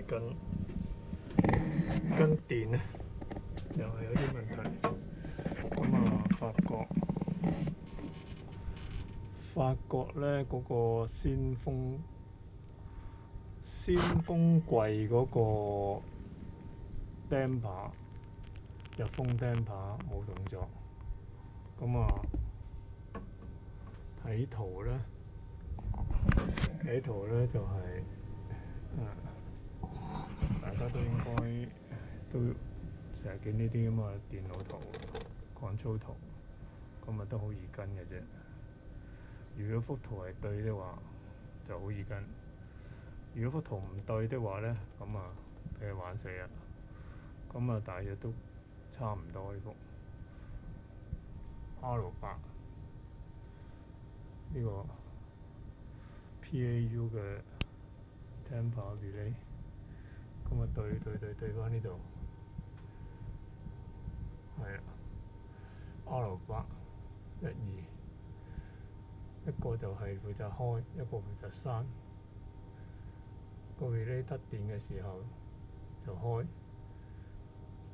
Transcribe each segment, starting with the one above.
根電咧，又係有啲問題。咁啊，發覺咧嗰個先鋒櫃嗰個 damper 入風 damper 冇動作。咁啊，睇圖咧就係大家都應該都成日見呢啲咁嘅電腦圖、control圖，咁啊都好易跟嘅啫。如果幅圖係對的話，就好易跟；如果幅圖唔對的話咧，咁啊俾佢玩死啦。咁啊，大約都差唔多呢幅 R8呢個 PAU 嘅 temper relay， 咁啊對翻呢度，係啊 R8 1、2，一個就係負責開，一個負責閂。個 relay 得電嘅時候就開，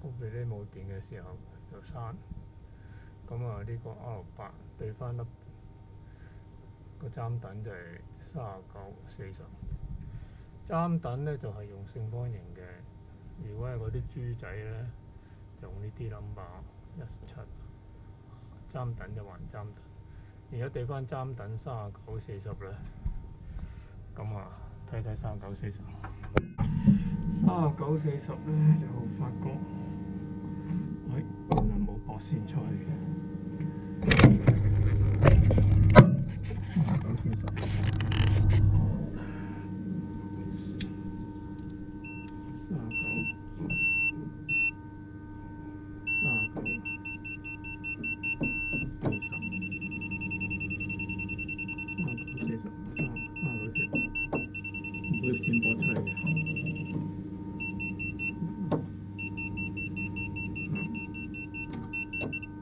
個 relay 冇電嘅時候就閂。咁啊，呢個 R8對翻粒個針等就係3940，針等咧就係用正方形嘅。如果係嗰啲豬仔咧，就用呢啲 number 17，針等就還針等。而家對翻針等3940咧，咁啊睇3940，3940咧就發覺，原來冇駁線出去嘅。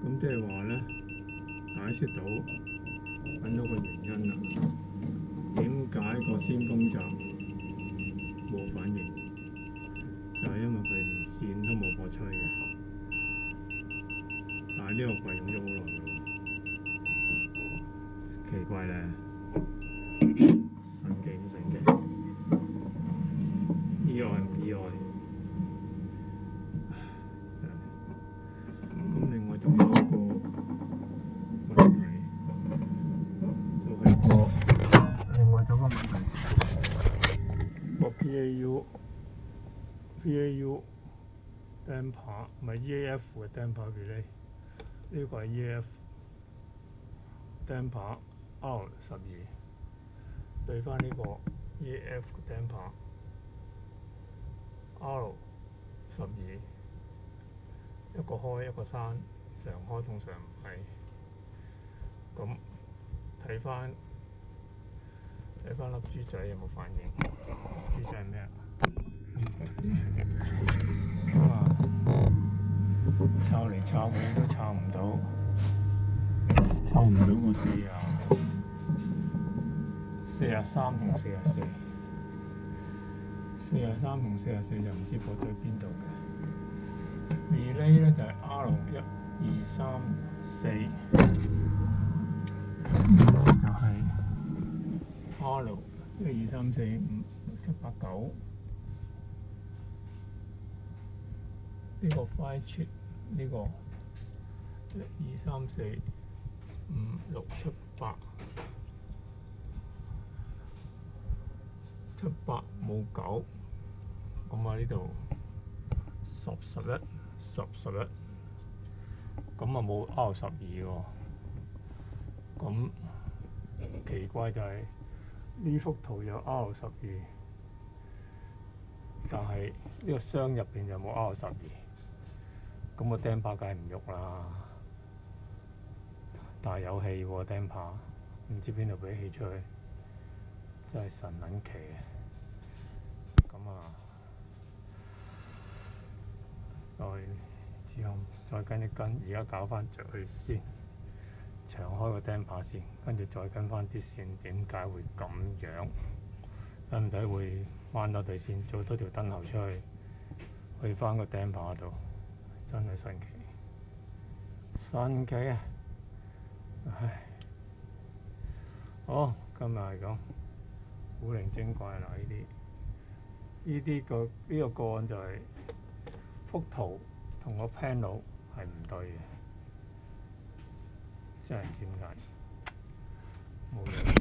咁即係話咧，解釋到揾到個原因啦。點解個先鋒站冇反應？就係因為佢連線都冇駁出去嘅。但係呢個櫃用咗好耐㗎喎，奇怪咧，神奇唔神奇？意外唔意外？咁另外仲有一個問題，就係另外仲有個問題，個 PAU damper 唔係 EAF 嘅 damper relay， 呢個係 EAF damper R12， 對翻呢個 EAF damper R12， 一個開一個閂，常開通常唔係。咁睇翻粒豬仔有冇反應？豬仔係咩啊？抄嚟抄去都抄唔到個43同44，43同44就唔知駁對邊度嘅。relay 咧就係 R1、2、3、4，就係 R1、2、3、4、5、6、7、8、9。呢個 file chip 呢個1、2、3、4、5、6、7、8、7、8冇9，咁啊呢度10、11、10、11，咁啊冇 R12喎。咁奇怪就係呢幅圖有 R12，但係呢個箱入邊就冇 R12。咁個 damper 梗係唔喐啦，但係有氣喎 damper， 唔知邊度俾氣出去，真係神撚奇嘅。咁啊，之後再跟一跟，而家搞翻着去先，長開個 damper 先，跟住再跟翻啲線，點解會咁樣？使唔使會彎多條線，做多條燈喉出去，去返個頂棚度，真係神奇，神奇啊！唉，好，今日係咁古靈精怪啦，呢個個案就係幅圖同個 panel 係唔對嘅，真係點解冇嘢？